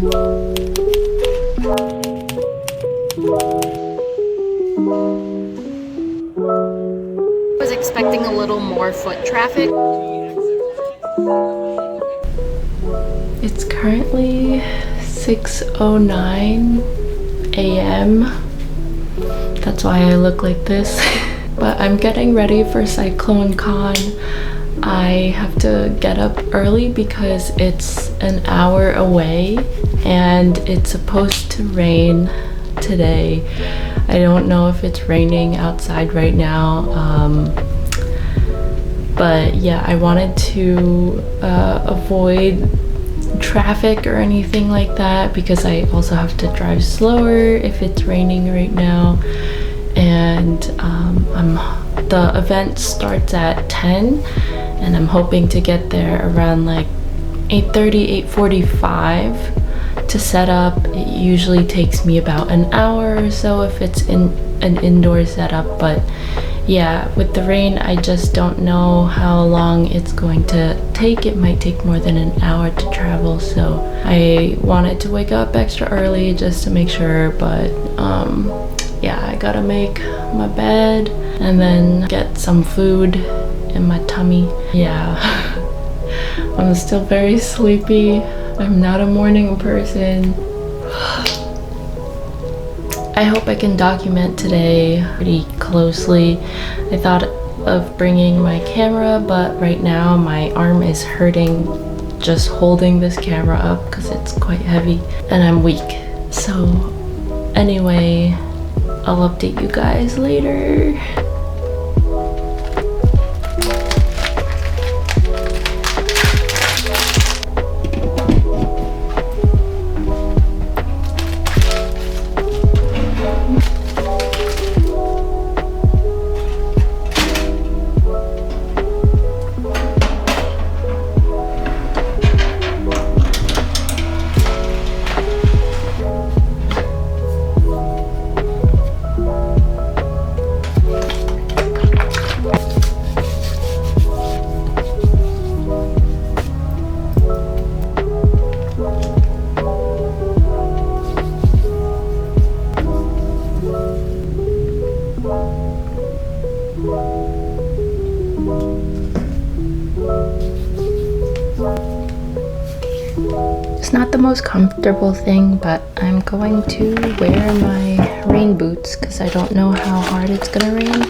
Was expecting a little more foot traffic. It's currently 6:09 a.m. That's why I look like this. But I'm getting ready for Cyclone Con. I have to get up early because it's an hour away and it's supposed to rain today. I don't know if it's raining outside right now, but yeah, I wanted to avoid traffic or anything like that because I also have to drive slower if it's raining right now. And the event starts at 10 and I'm hoping to get there around like 8:30, 8:45 to set up. It usually takes me about an hour or so if it's in an indoor setup, but yeah, with the rain I just don't know how long it's going to take. It might take more than an hour to travel, so I wanted to wake up extra early just to make sure. But yeah, I gotta make my bed and then get some food in my tummy. Yeah. I'm still very sleepy. I'm not a morning person. I hope I can document today pretty closely. I thought of bringing my camera, but right now my arm is hurting just holding this camera up because it's quite heavy and I'm weak. So anyway, I'll update you guys later. It's not the most comfortable thing, but I'm going to wear my rain boots because I don't know how hard it's gonna rain.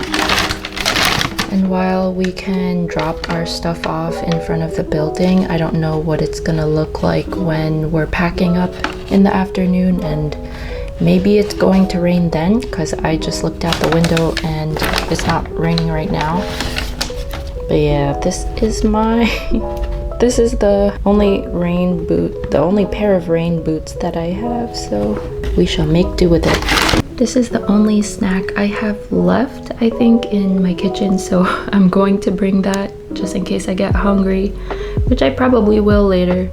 And while we can drop our stuff off in front of the building, I don't know what it's gonna look like when we're packing up in the afternoon, and maybe it's going to rain then because I just looked out the window and it's not raining right now. But yeah, this is this is the only pair of rain boots that I have, so we shall make do with it. This is the only snack I have left, I think, in my kitchen, so I'm going to bring that just in case I get hungry, which I probably will later.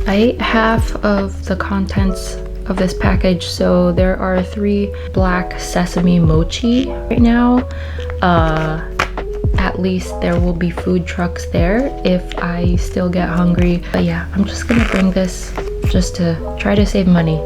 I ate half of the contents of this package, so there are 3 black sesame mochi right now. At least there will be food trucks there if I still get hungry. But yeah, I'm just gonna bring this just to try to save money.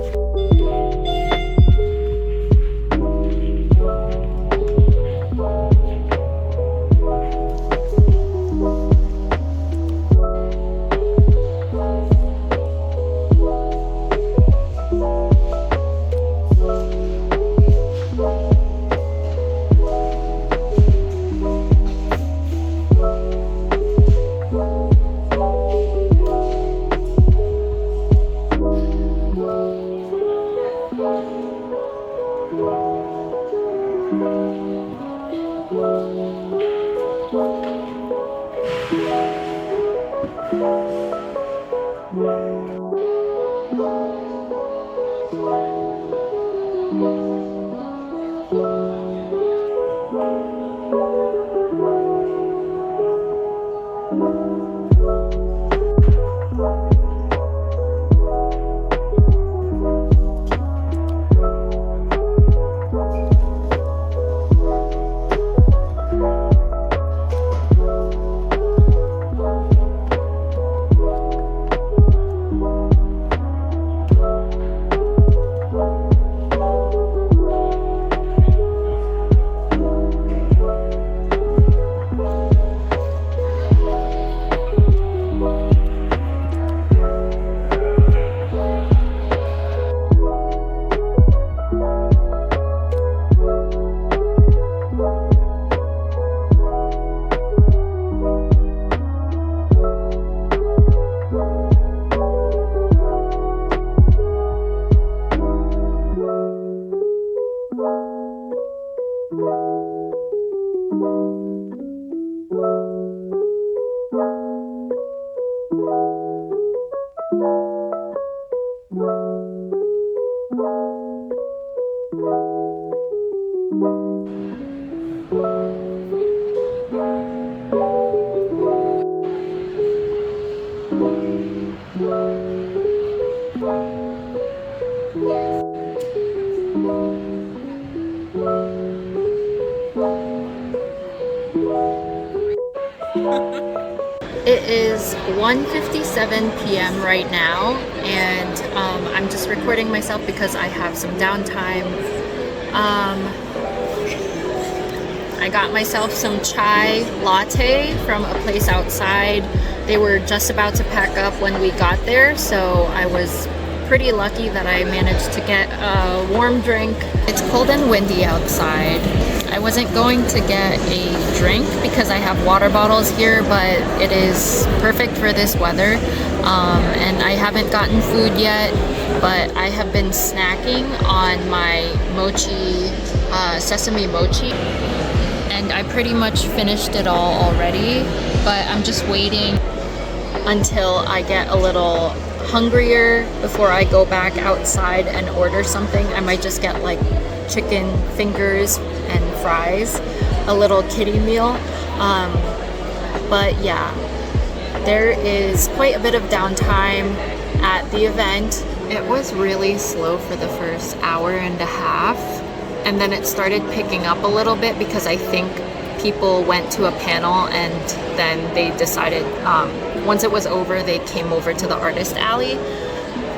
1:57 p.m. right now, and I'm just recording myself because I have some downtime. I got myself some chai latte from a place outside. They were just about to pack up when we got there, so I was pretty lucky that I managed to get a warm drink. It's cold and windy outside. I wasn't going to get a drink because I have water bottles here, but it is perfect for this weather. And I haven't gotten food yet, but I have been snacking on my mochi, sesame mochi. And I pretty much finished it all already, but I'm just waiting until I get a little hungrier before I go back outside and order something. I might just get like chicken fingers and fries, a little kiddie meal. But yeah, there is quite a bit of downtime at the event. It was really slow for the first hour and a half, and then it started picking up a little bit because I think people went to a panel and then they decided, once it was over, they came over to the artist alley.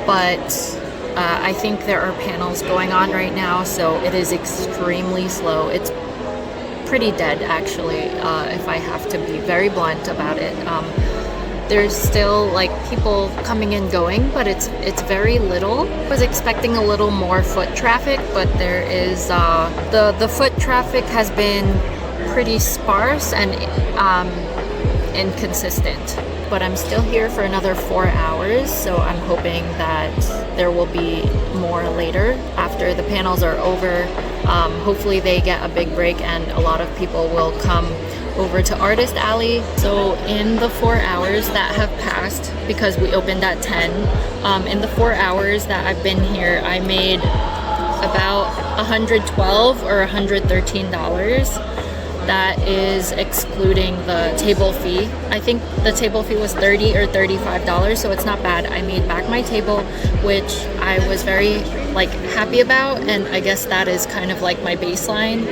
But I think there are panels going on right now, so it is extremely slow. It's pretty dead, actually, if I have to be very blunt about it. There's still like people coming and going, but it's very little. I was expecting a little more foot traffic, but there is the foot traffic has been pretty sparse and inconsistent. But I'm still here for another 4 hours, so I'm hoping that there will be more later after the panels are over. Hopefully they get a big break and a lot of people will come over to Artist Alley. So in the 4 hours that have passed, because we opened at 10, in the 4 hours that I've been here, I made about $112 or $113. That is excluding the table fee. I think the table fee was $30 or $35, so it's not bad. I made back my table, which I was very happy about, and I guess that is kind of like my baseline,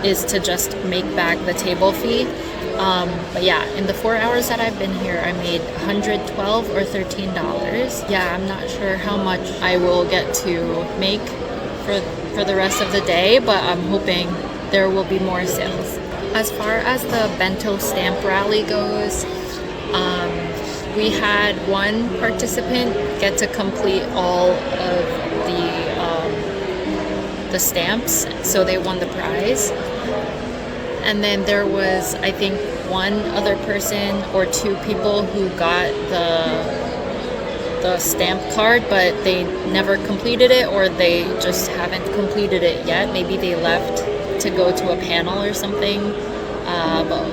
is to just make back the table fee. But yeah, in the 4 hours that I've been here, I made $112 or $13. Yeah, I'm not sure how much I will get to make for the rest of the day, but I'm hoping there will be more sales. As far as the bento stamp rally goes, we had one participant get to complete all of the stamps, so they won the prize. And then there was, I think, one other person or two people who got the stamp card, but they never completed it, or they just haven't completed it yet. Maybe they left to go to a panel or something, but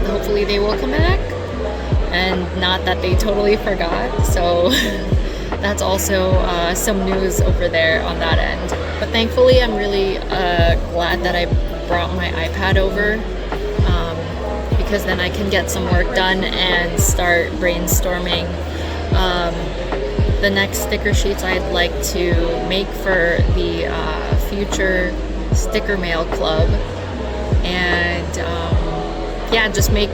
hopefully they will come back, and not that they totally forgot. So that's also some news over there on that end. But thankfully I'm really glad that I brought my iPad over, because then I can get some work done and start brainstorming the next sticker sheets I'd like to make for the future sticker mail club, and yeah, just make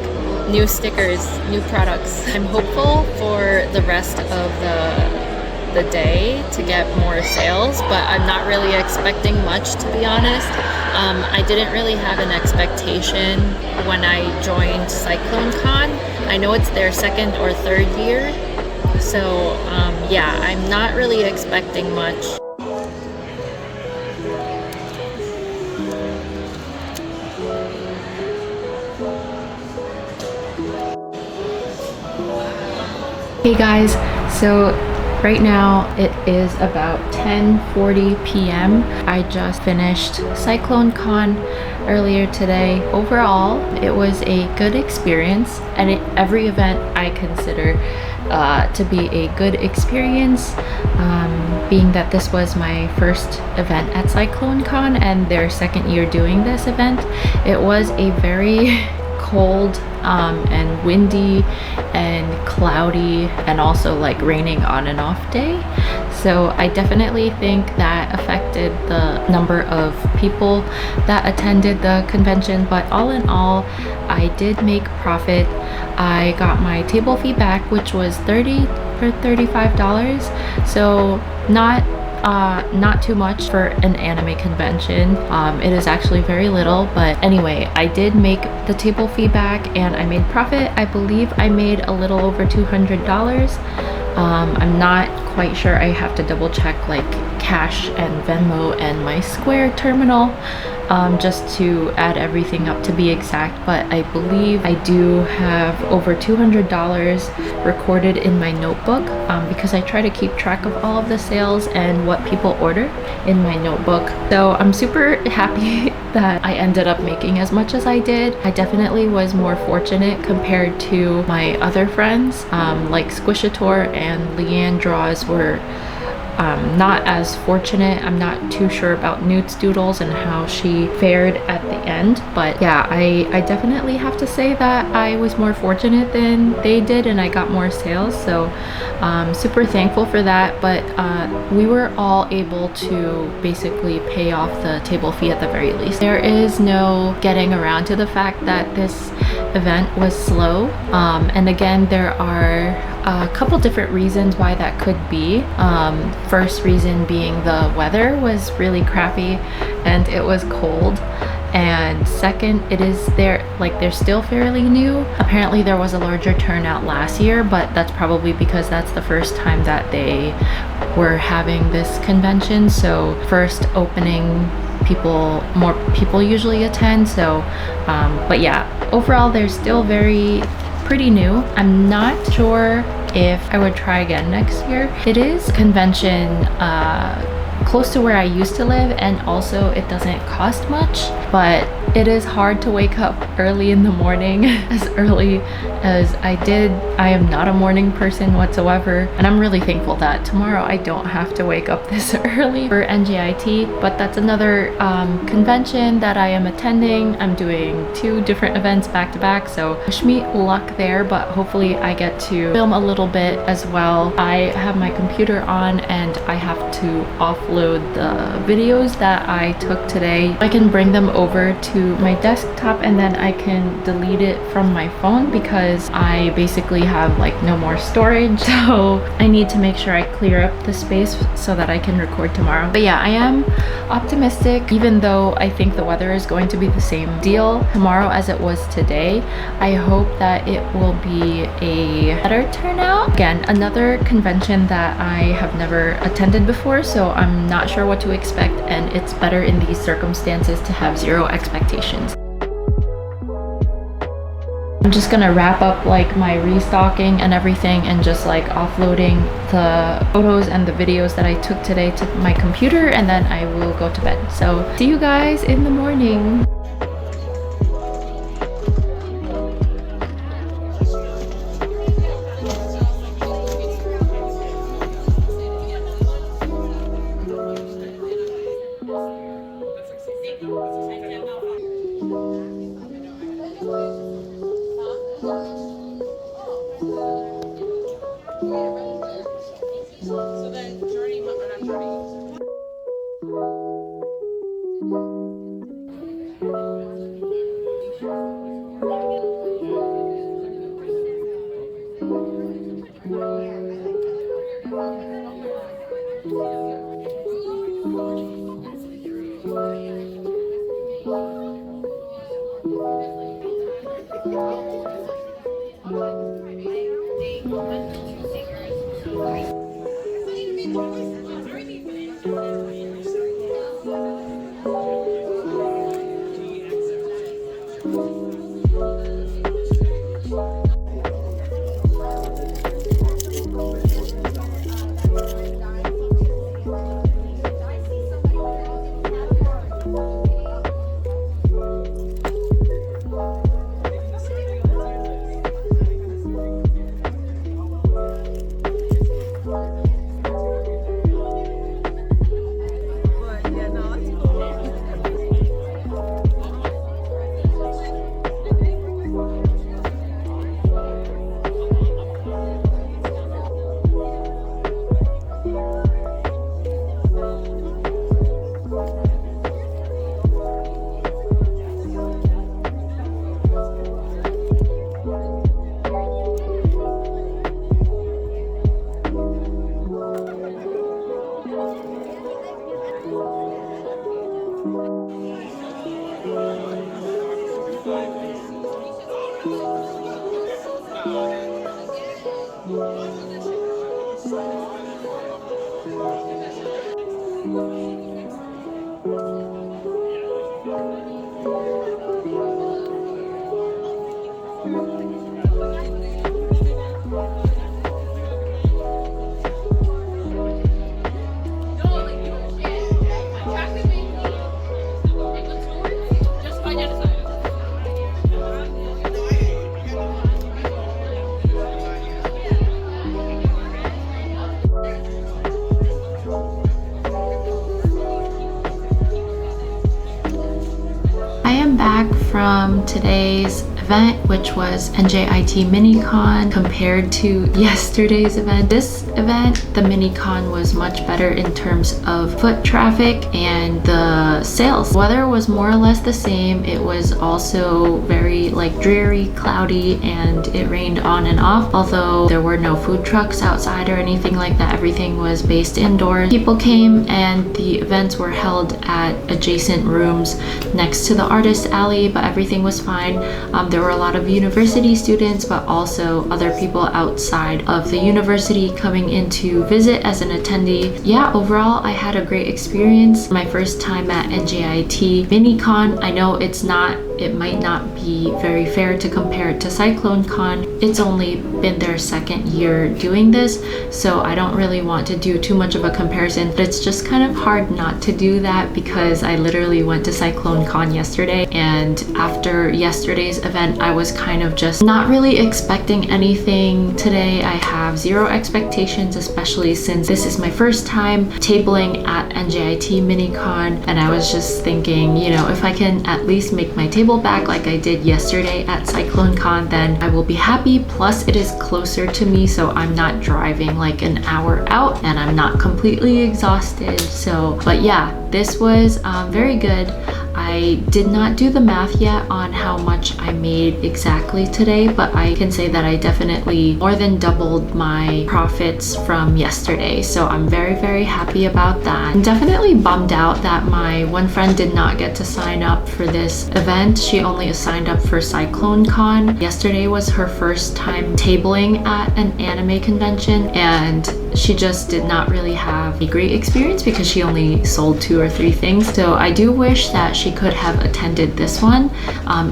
new stickers, new products. I'm hopeful for the rest of the day to get more sales, but I'm not really expecting much, to be honest. I didn't really have an expectation when I joined Cyclone Con. I know it's their second or third year, so yeah, I'm not really expecting much. Hey guys, so right now it is about 10:40 p.m. I just finished Cyclone Con earlier today. Overall, it was a good experience, and every event I consider to be a good experience, being that this was my first event at Cyclone Con and their second year doing this event. It was a very cold and windy and cloudy, and also like raining on and off day. So I definitely think that affected the number of people that attended the convention, but all in all, I did make profit. I got my table fee back, which was $30 or $35, so not too much for an anime convention. It is actually very little, but anyway, I did make the table fee back and I made profit. I believe I made a little over $200. I'm not quite sure. I have to double check like Cash and Venmo and my Square terminal just to add everything up to be exact, but I believe I do have over $200 recorded in my notebook because I try to keep track of all of the sales and what people order in my notebook. So I'm super happy that I ended up making as much as I did. I definitely was more fortunate compared to my other friends, like Squishator and Leanne Draws were not as fortunate. I'm not too sure about Newt's Doodles and how she fared at the end, but yeah, I definitely have to say that I was more fortunate than they did and I got more sales, so super thankful for that. But we were all able to basically pay off the table fee at the very least. There is no getting around to the fact that this event was slow, and again, there are a couple different reasons why that could be. First reason being the weather was really crappy and it was cold, and second, they're still fairly new. Apparently there was a larger turnout last year, but that's probably because that's the first time that they were having this convention, so first opening, more people usually attend. So but yeah, overall they're still pretty new. I'm not sure if I would try again next year. It is a convention close to where I used to live, and also it doesn't cost much, but it is hard to wake up early in the morning as early as I did. I am not a morning person whatsoever, and I'm really thankful that tomorrow I don't have to wake up this early for NJIT, but that's another convention that I am attending. I'm doing 2 different events back to back, so wish me luck there, but hopefully I get to film a little bit as well. I have my computer on and I have to offload the videos that I took today. I can bring them over to my desktop and then I can delete it from my phone because I basically have like no more storage, so I need to make sure I clear up the space so that I can record tomorrow. But yeah, I am optimistic, even though I think the weather is going to be the same deal tomorrow as it was today. I hope that it will be a better turnout. Again, another convention that I have never attended before, so I'm not sure what to expect, and it's better in these circumstances to have 0 expectations. I'm just gonna wrap up like my restocking and everything and just like offloading the photos and the videos that I took today to my computer, and then I will go to bed. So see you guys in the morning. So then journey, but I'm journey. I am back from today's event, which was NJIT MiniCon, compared to yesterday's event. This event, the MiniCon, was much better in terms of foot traffic and the sales. Weather was more or less the same. It was also very like dreary, cloudy, and it rained on and off. Although there were no food trucks outside or anything like that, everything was based indoors. People came and the events were held at adjacent rooms next to the artist alley, but everything was fine. There were a lot of university students, but also other people outside of the university coming in to visit as an attendee. Yeah, overall, I had a great experience. My first time at NJIT MiniCon. I know it might not be very fair to compare it to Cyclone Con. It's only been their second year doing this, so I don't really want to do too much of a comparison. But it's just kind of hard not to do that because I literally went to Cyclone Con yesterday, and after yesterday's event, I was kind of just not really expecting anything. Today, I have zero expectations, especially since this is my first time tabling at NJIT MiniCon, and I was just thinking, you know, if I can at least make my table back like I did yesterday at Cyclone Con, then I will be happy. Plus it is closer to me, so I'm not driving like an hour out and I'm not completely exhausted. So, but yeah, this was very good. I did not do the math yet on how much I made exactly today, but I can say that I definitely more than doubled my profits from yesterday. So I'm very, very happy about that. I'm definitely bummed out that my one friend did not get to sign up for this event. She only signed up for Cyclone Con. Yesterday was her first time tabling at an anime convention, and she just did not really have a great experience because she only sold 2 or 3 things. So I do wish that she could have attended this one.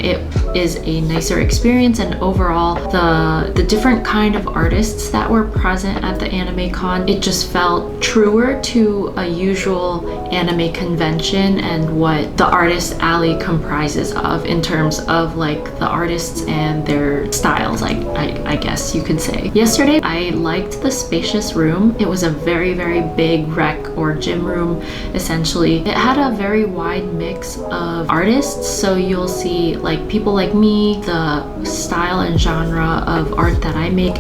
It is a nicer experience, and overall the different kind of artists that were present at the anime con, it just felt truer to a usual anime convention and what the artist alley comprises of in terms of like the artists and their styles, I guess you could say. Yesterday I liked the spacious room. It was a very, very big rec or gym room essentially. It had a very wide mix of artists, so you'll see like people like me, the style and genre of art that I make,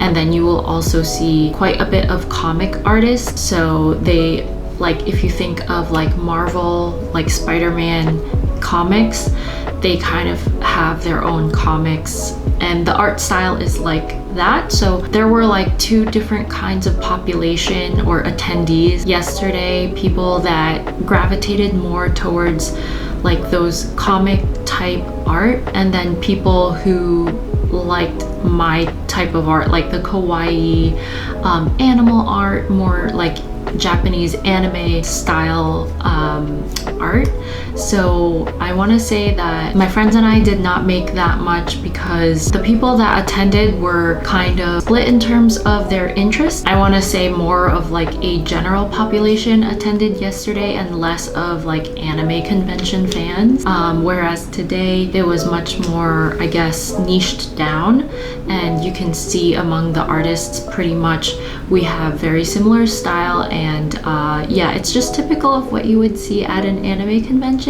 and then you will also see quite a bit of comic artists. So they, like, if you think of like Marvel, like Spider-Man comics, they kind of have their own comics and the art style is like that. So there were like 2 different kinds of population or attendees yesterday. People that gravitated more towards like those comic type art, and then people who liked my type of art, like the kawaii animal art, more like Japanese anime style art. So I want to say that my friends and I did not make that much because the people that attended were kind of split in terms of their interests. I want to say more of like a general population attended yesterday and less of like anime convention fans, whereas today it was much more, I guess, niched down, and you can see among the artists pretty much we have very similar style, and yeah, it's just typical of what you would see at an anime convention.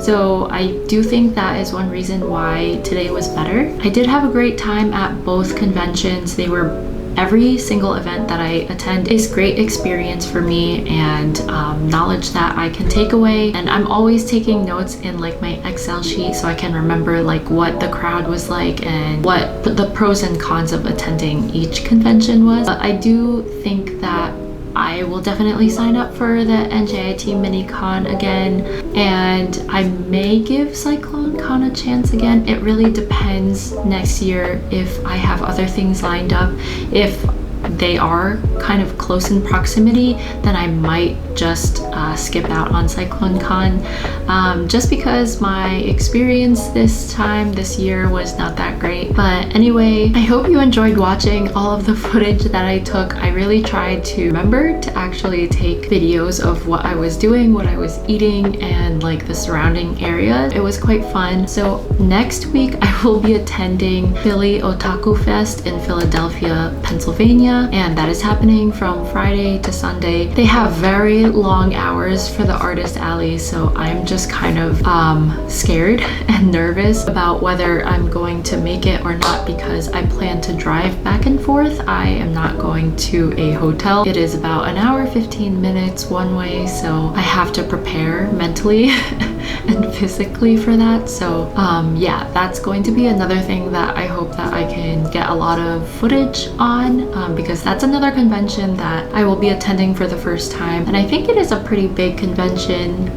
So I do think that is one reason why today was better. I did have a great time at both conventions. Every single event that I attend is great experience for me and knowledge that I can take away. And I'm always taking notes in like my Excel sheet so I can remember like what the crowd was like and what the pros and cons of attending each convention was. But I do think that I will definitely sign up for the NJIT MiniCon again, and I may give Cyclone Con a chance again. It really depends next year if I have other things lined up. If they are kind of close in proximity, then I might just skip out on Cyclone Con, just because my experience this year was not that great. But anyway, I hope you enjoyed watching all of the footage that I took. I really tried to remember to actually take videos of what I was doing, what I was eating, and like the surrounding areas. It was quite fun. So next week I will be attending Philly Otaku Fest in Philadelphia, Pennsylvania, and that is happening from Friday to Sunday. They have very long hours for the artist alley, so I'm just kind of scared and nervous about whether I'm going to make it or not, because I plan to drive back and forth. I am not going to a hotel. It is about an hour 15 minutes one way, so I have to prepare mentally and physically for that. So yeah, that's going to be another thing that I hope that I can get a lot of footage on, because that's another convention that I will be attending for the first time, and I think it is a pretty big convention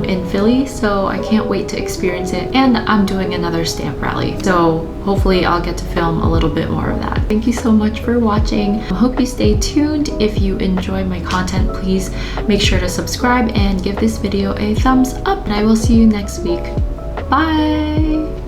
in Philly, so I can't wait to experience it. And I'm doing another stamp rally, so hopefully I'll get to film a little bit more of that. Thank you so much for watching. I hope you stay tuned. If you enjoy my content, please make sure to subscribe and give this video a thumbs up, and I will see you next week. Bye!